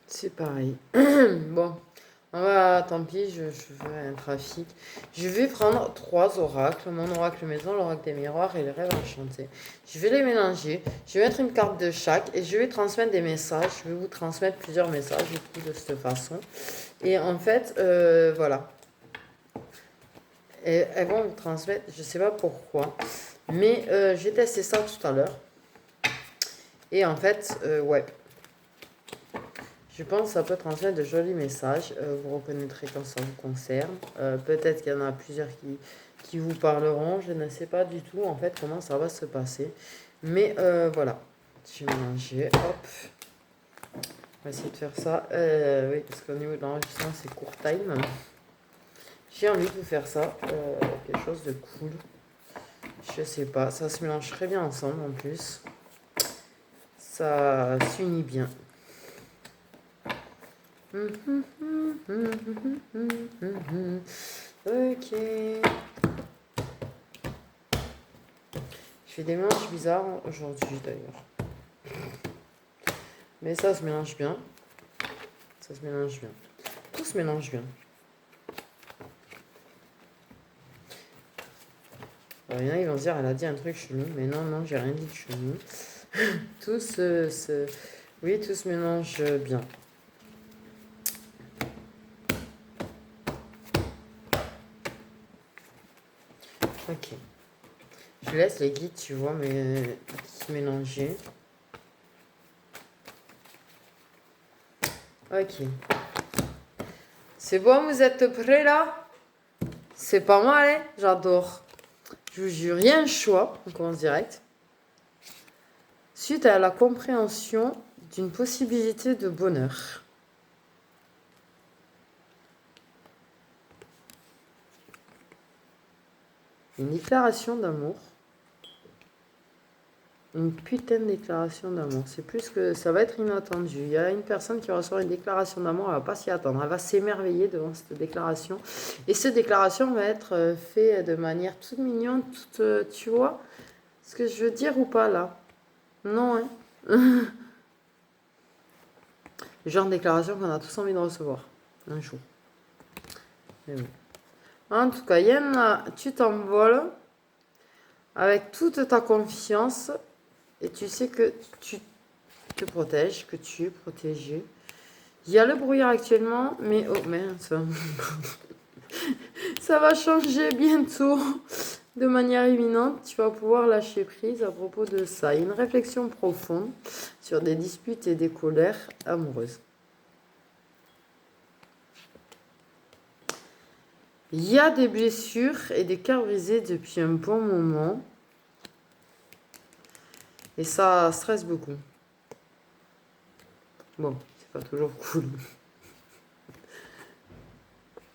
C'est pareil. Bon, tant pis, je ferai un trafic. Je vais prendre 3 oracles, mon oracle maison, l'oracle des miroirs et le rêve enchanté. Je vais les mélanger, je vais mettre une carte de chaque et je vais transmettre des messages. Je vais vous transmettre plusieurs messages du coup de cette façon. Et en fait, voilà. Et elles vont vous transmettre, je sais pas pourquoi, mais j'ai testé ça tout à l'heure. Et en fait, ouais. Je pense que ça peut transmettre de jolis messages. Vous reconnaîtrez quand ça vous concerne. Peut-être qu'il y en a plusieurs qui vous parleront. Je ne sais pas du tout en fait comment ça va se passer. Mais voilà. Je vais mélanger. Hop. On va essayer de faire ça. Oui, parce qu'au niveau de l'enregistrement, c'est court time. J'ai envie de vous faire ça. Quelque chose de cool. Je sais pas. Ça se mélange très bien ensemble en plus. Ça s'unit bien. Ok. Je fais des mélanges bizarres aujourd'hui d'ailleurs. Mais ça se mélange bien. Ça se mélange bien. Tout se mélange bien. Alors, il y en a qui vont se dire, elle a dit un truc chelou. Mais non, non, j'ai rien dit de chelou. Tout oui, tout se mélange bien. Ok. Je laisse les guides, tu vois, mais se mélanger. Ok. C'est bon, vous êtes prêts là? C'est pas mal, hein? J'adore. Je vous jure, rien de choix. On commence direct. Suite à la compréhension d'une possibilité de bonheur. Une déclaration d'amour. Une putain de déclaration d'amour. C'est plus que ça va être inattendu. Il y a une personne qui va recevoir une déclaration d'amour, elle va pas s'y attendre. Elle va s'émerveiller devant cette déclaration. Et cette déclaration va être faite de manière toute mignonne, toute, tu vois ce que je veux dire ou pas là? Non, hein? Le genre de déclaration qu'on a tous envie de recevoir un jour. Mais bon. En tout cas, Yann, tu t'envoles avec toute ta confiance et tu sais que tu te protèges, que tu es protégé. Il y a le brouillard actuellement, mais oh merde, ça va changer bientôt de manière imminente. Tu vas pouvoir lâcher prise à propos de ça. Il y a une réflexion profonde sur des disputes et des colères amoureuses. Il y a des blessures et des cœurs brisés depuis un bon moment. Et ça stresse beaucoup. Bon, c'est pas toujours cool.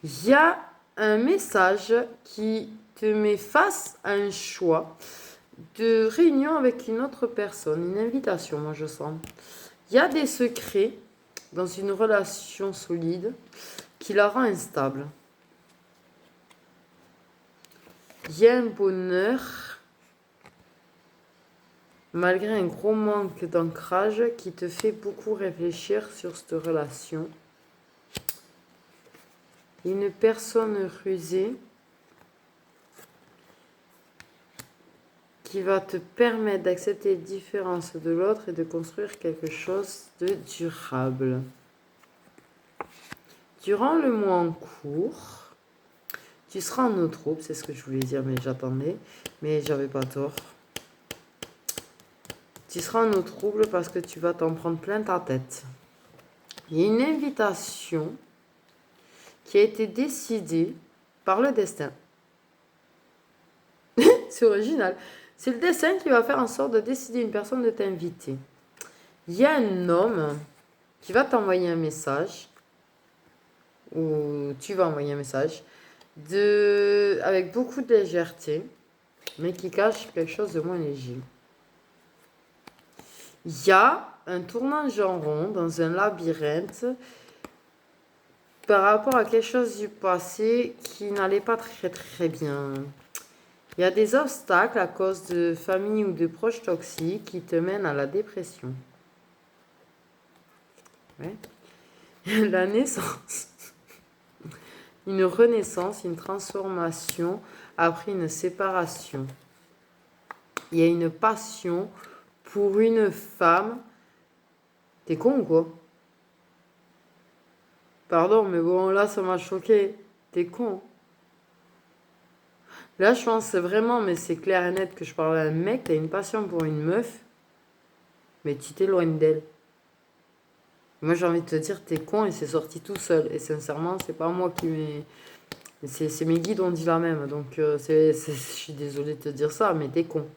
Il y a un message qui te met face à un choix de réunion avec une autre personne, une invitation, moi je sens. Il y a des secrets dans une relation solide qui la rend instable. Il y a un bonheur malgré un gros manque d'ancrage qui te fait beaucoup réfléchir sur cette relation. Une personne rusée qui va te permettre d'accepter les différences de l'autre et de construire quelque chose de durable. Durant le mois en cours, tu seras en eau trouble, c'est ce que je voulais dire, mais j'attendais, mais j'avais pas tort. Tu seras en eau trouble parce que tu vas t'en prendre plein ta tête. Il y a une invitation qui a été décidée par le destin. C'est original. C'est le destin qui va faire en sorte de décider une personne de t'inviter. Il y a un homme qui va t'envoyer un message, ou tu vas envoyer un message, avec beaucoup de légèreté, mais qui cache quelque chose de moins léger. Il y a un tournage en rond dans un labyrinthe par rapport à quelque chose du passé qui n'allait pas très très bien. Il y a des obstacles à cause de famille ou de proches toxiques qui te mènent à la dépression. Ouais. La naissance, une renaissance, une transformation après une séparation. Il y a une passion pour une femme. T'es con ou quoi? Pardon, mais bon, là, ça m'a choqué. T'es con. Là, je pense vraiment, mais c'est clair et net que je parle à un mec, t'as une passion pour une meuf, mais tu t'éloignes d'elle. Moi, j'ai envie de te dire, t'es con et c'est sorti tout seul. Et sincèrement, c'est pas moi qui m'ai... C'est mes guides ont dit la même. Donc, je suis désolée de te dire ça, mais t'es con.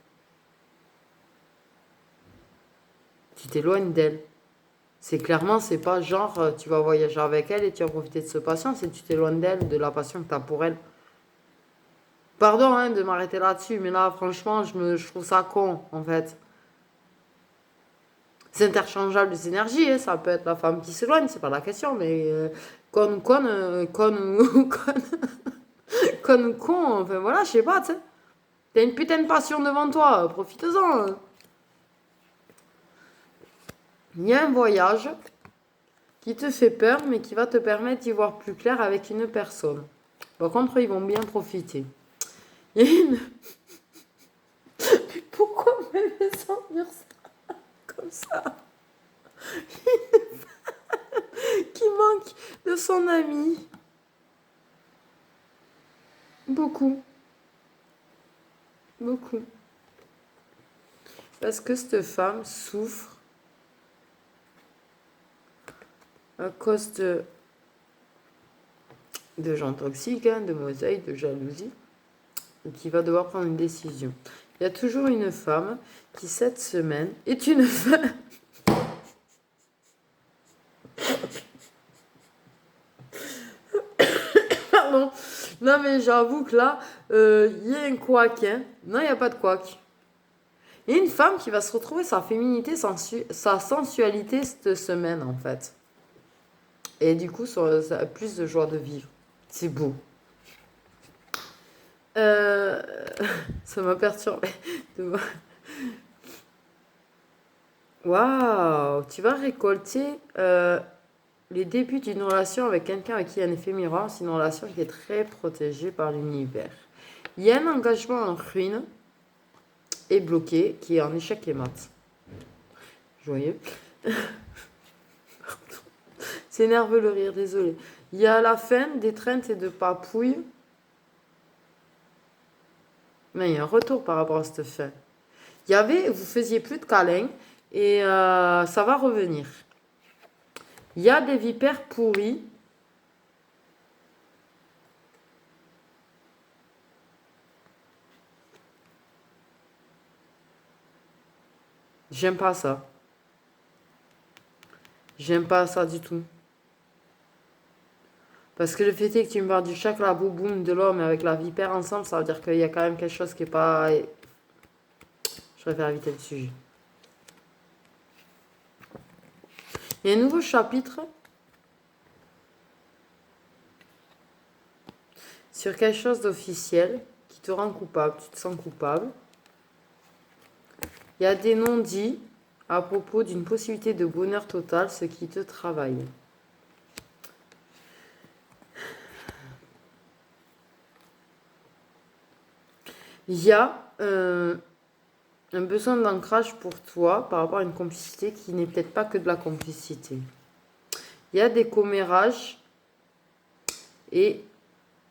Tu t'éloignes d'elle. C'est clairement, c'est pas genre, tu vas voyager avec elle et tu vas profiter de ce patient, c'est tu t'éloignes d'elle, de la passion que t'as pour elle. Pardon hein, de m'arrêter là-dessus, mais là, franchement, je trouve ça con, en fait. C'est interchangeable les énergies, hein, ça peut être la femme qui s'éloigne, c'est pas la question, mais con ou con, con ou con, con ou con, enfin voilà, je sais pas, tu sais. T'as une putain de passion devant toi, profite-en. Hein. Il y a un voyage qui te fait peur, mais qui va te permettre d'y voir plus clair avec une personne. Par contre, ils vont bien profiter. Il y a une... Pourquoi me laisser dire ça comme ça? Qui manque de son ami. Beaucoup. Beaucoup. Parce que cette femme souffre à cause de gens toxiques, hein, de mosaïques, de jalousie, et qui va devoir prendre une décision. Il y a toujours une femme qui, cette semaine, est une femme... Pardon. Non, mais j'avoue que là, il y a un couac. Hein. Non, il n'y a pas de couac. Il y a une femme qui va se retrouver sa féminité, sa sensualité cette semaine, en fait. Et du coup, ça a plus de joie de vivre. C'est beau. Ça m'a perturbé. Waouh, tu vas récolter les débuts d'une relation avec quelqu'un avec qui il y a un effet miroir. C'est une relation qui est très protégée par l'univers. Il y a un engagement en ruine et bloqué qui est en échec et mat. Joyeux. C'est nerveux le rire, désolé. Il y a la fin d'étreinte et de papouille. Mais il y a un retour par rapport à cette fin. Il y avait, vous faisiez plus de câlins et ça va revenir. Il y a des vipères pourries. J'aime pas ça. J'aime pas ça du tout. Parce que le fait est que tu me parles du chakra boum de l'homme avec la vipère ensemble, ça veut dire qu'il y a quand même quelque chose qui est pas... Je préfère éviter le sujet. Il y a un nouveau chapitre sur quelque chose d'officiel qui te rend coupable, tu te sens coupable. Il y a des non-dits à propos d'une possibilité de bonheur total, ce qui te travaille. Il y a un besoin d'ancrage pour toi par rapport à une complicité qui n'est peut-être pas que de la complicité. Il y a des commérages et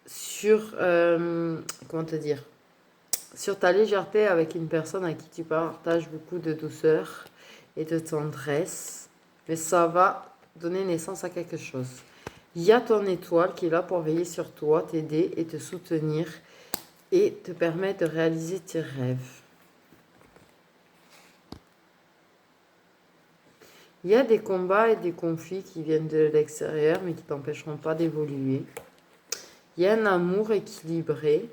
sur, comment te dire, sur ta légèreté avec une personne à qui tu partages beaucoup de douceur et de tendresse, mais ça va donner naissance à quelque chose. Il y a ton étoile qui est là pour veiller sur toi, t'aider et te soutenir et te permettre de réaliser tes rêves. Il y a des combats et des conflits qui viennent de l'extérieur, mais qui ne t'empêcheront pas d'évoluer. Il y a un amour équilibré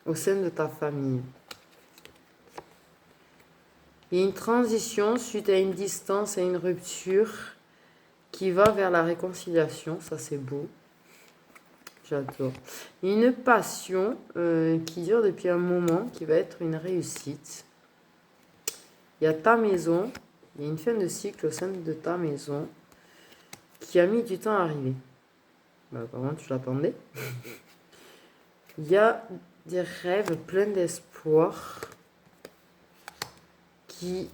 au sein de ta famille. Il y a une transition suite à une distance et une rupture qui va vers la réconciliation. Ça, c'est beau. J'adore. Il y a une passion qui dure depuis un moment, qui va être une réussite. Il y a ta maison, Il y a une fin de cycle au sein de ta maison qui a mis du temps à arriver. Bah, apparemment, tu l'attendais. Il y a des rêves pleins d'espoir qui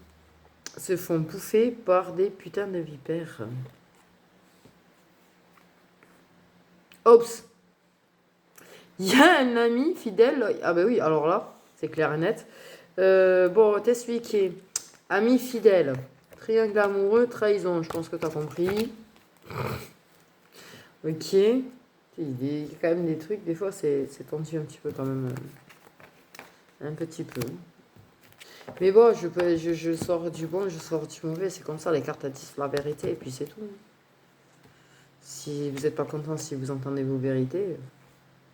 se font bouffer par des putains de vipères. Oups. Il y a un ami fidèle. Ah bah oui, alors là, c'est clair et net. Bon, t'expliquer. Ami fidèle. Triangle amoureux, trahison. Je pense que tu as compris. Ok. Il y a quand même des trucs, des fois c'est tendu un petit peu quand même. Un petit peu. Mais bon, je sors du bon, je sors du mauvais. C'est comme ça, les cartes elles disent la vérité et puis c'est tout. Si vous n'êtes pas content, si vous entendez vos vérités.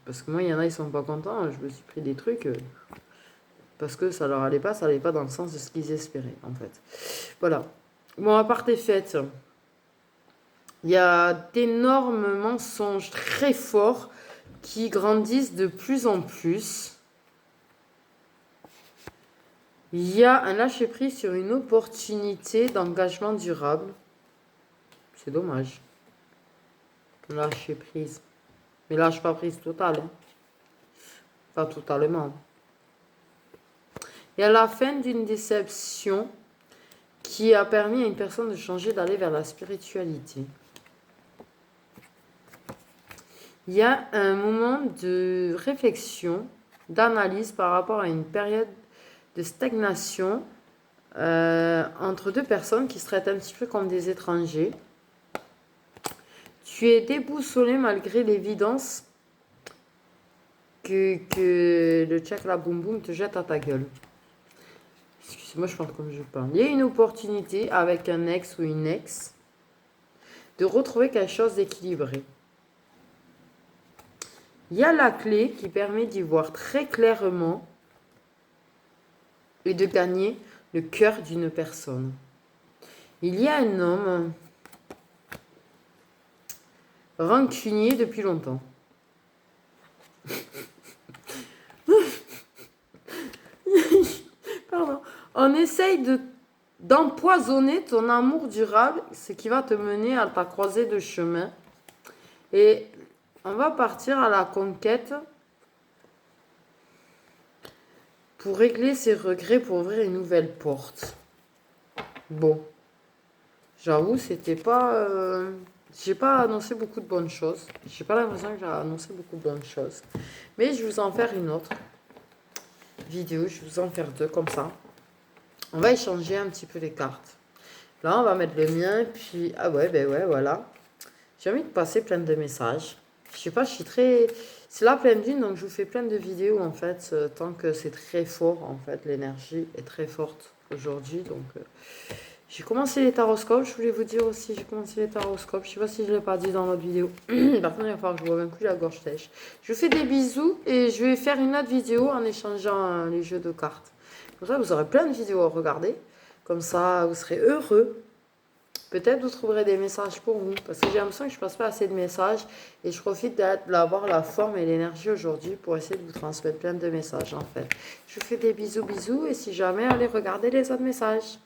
Parce que moi, il y en a, ils sont pas contents. Je me suis pris des trucs. Parce que ça leur allait pas dans le sens de ce qu'ils espéraient, en fait. Voilà. Bon, à part tes fêtes, il y a d'énormes mensonges très forts qui grandissent de plus en plus. Il y a un lâcher-prise sur une opportunité d'engagement durable. C'est dommage. Lâcher-prise. Mais lâche pas prise totale. Hein. Pas totalement. Et à la fin d'une déception qui a permis à une personne de changer, d'aller vers la spiritualité. Il y a un moment de réflexion, d'analyse par rapport à une période de stagnation entre deux personnes qui se traitent un petit peu comme des étrangers. Tu es déboussolé malgré l'évidence que le tchakra boum boum te jette à ta gueule. Excusez-moi, je parle comme je parle. Il y a une opportunité avec un ex ou une ex de retrouver quelque chose d'équilibré. Il y a la clé qui permet d'y voir très clairement et de gagner le cœur d'une personne. Il y a un homme rancunier depuis longtemps. Pardon. On essaye d'empoisonner ton amour durable, ce qui va te mener à ta croisée de chemin. Et on va partir à la conquête pour régler ses regrets, pour ouvrir une nouvelle porte. Bon. J'avoue, c'était pas... j'ai pas annoncé beaucoup de bonnes choses. J'ai pas l'impression que j'ai annoncé beaucoup de bonnes choses. Mais je vais vous en faire une autre vidéo. Je vais vous en faire deux comme ça. On va échanger un petit peu les cartes. Là, on va mettre le mien. Puis, ah ouais, ben ouais, voilà. J'ai envie de passer plein de messages. Je sais pas, je suis très... C'est la pleine lune, donc je vous fais plein de vidéos, en fait, tant que c'est très fort, en fait. L'énergie est très forte aujourd'hui, donc... J'ai commencé les taroscopes, je voulais vous dire aussi, j'ai commencé les taroscopes. Je sais pas si je ne l'ai pas dit dans l'autre vidéo. Par contre, il va falloir que je boive un coup la gorge sèche. Je vous fais des bisous et je vais faire une autre vidéo en échangeant les jeux de cartes. Comme ça, vous aurez plein de vidéos à regarder. Comme ça, vous serez heureux. Peut-être vous trouverez des messages pour vous. Parce que j'ai l'impression que je ne passe pas assez de messages. Et je profite d'avoir la forme et l'énergie aujourd'hui pour essayer de vous transmettre plein de messages, en fait. Je vous fais des bisous, bisous. Et si jamais, allez regarder les autres messages.